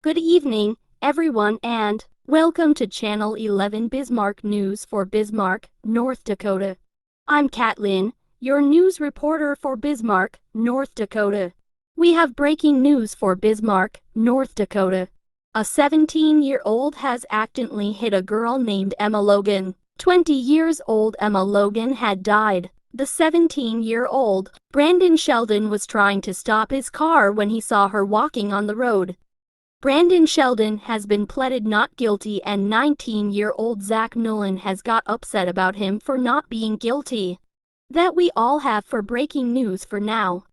Good evening, everyone, and welcome to Channel 11 Bismarck News for Bismarck, North Dakota. I'm Catlin, your news reporter for Bismarck, North Dakota. We have breaking news for Bismarck, North Dakota. A 17-year-old has accidentally hit a girl named Emma Logan. 20 years old Emma Logan had died. The 17-year-old, Brandon Sheldon, was trying to stop his car when he saw her walking on the road. Brandon Sheldon has been pleaded not guilty, and 19-year-old Zach Nolan has got upset about him for not being guilty. That we all have for breaking news for now.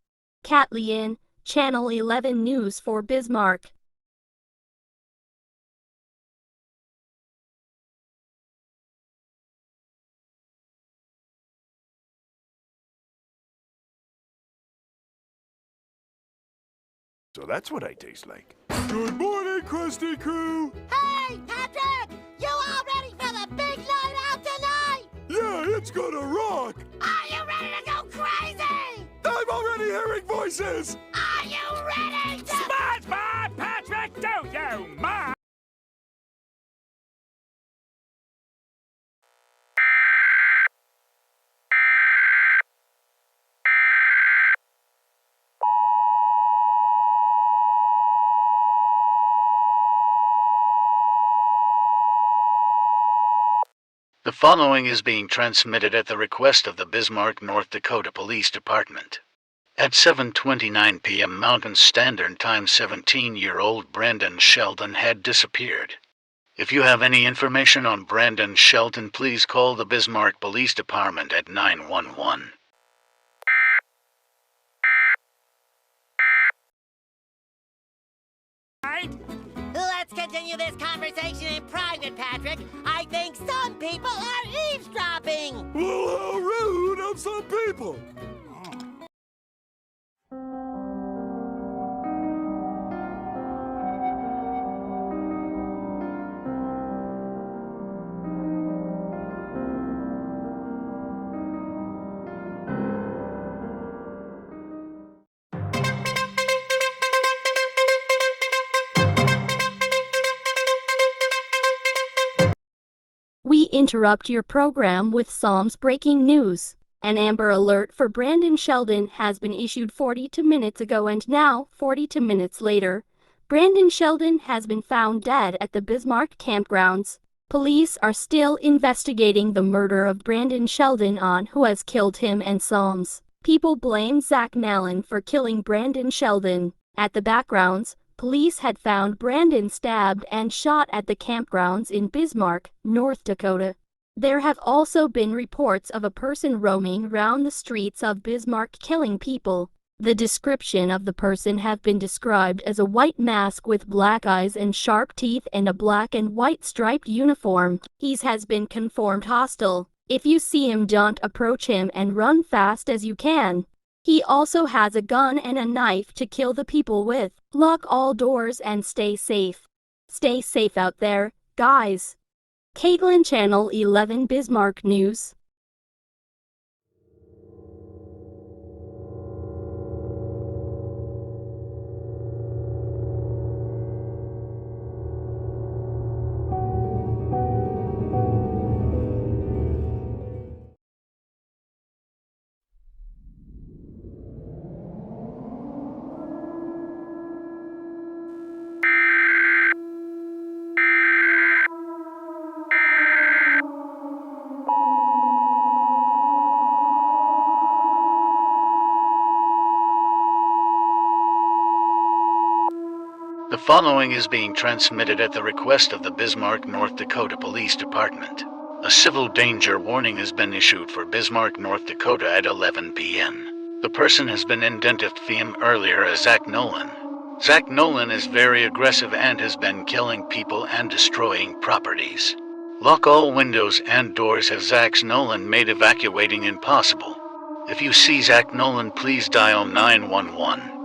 Catlin, Channel 11 News for Bismarck. So that's what I taste like. Good morning, Krusty Crew! Hey, Patrick! You all ready for the big night out tonight? Yeah, it's gonna rock! Are you ready to go crazy? I'm already hearing voices! Are you ready to... SpongeBob, Patrick, do you mind? The following is being transmitted at the request of the Bismarck, North Dakota Police Department. At 7:29 p.m. Mountain Standard Time, 17-year-old Brandon Sheldon had disappeared. If you have any information on Brandon Sheldon, please call the Bismarck Police Department at 911. Let's continue this conversation in private, Patrick. I think some people are eavesdropping. Well, how rude of some people! We interrupt your program with Psalm's breaking news. An Amber Alert for Brandon Sheldon has been issued 42 minutes ago, and now, 42 minutes later, Brandon Sheldon has been found dead at the Bismarck campgrounds. Police are still investigating the murder of Brandon Sheldon on who has killed him, and Psalms. People blame Zach Nolan for killing Brandon Sheldon. At the backgrounds, police had found Brandon stabbed and shot at the campgrounds in Bismarck, North Dakota. There have also been reports of a person roaming around the streets of Bismarck killing people. The description of the person have been described as a white mask with black eyes and sharp teeth and a black and white striped uniform. He has been confirmed hostile. If you see him, don't approach him and run fast as you can. He also has a gun and a knife to kill the people with. Lock all doors and stay safe. Stay safe out there, guys. Caitlin, Channel 11 Bismarck News. The following is being transmitted at the request of the Bismarck, North Dakota Police Department. A civil danger warning has been issued for Bismarck, North Dakota at 11 p.m. The person has been identified earlier as Zach Nolan. Zach Nolan is very aggressive and has been killing people and destroying properties. Lock all windows and doors as Zach Nolan made evacuating impossible. If you see Zach Nolan, please dial 911.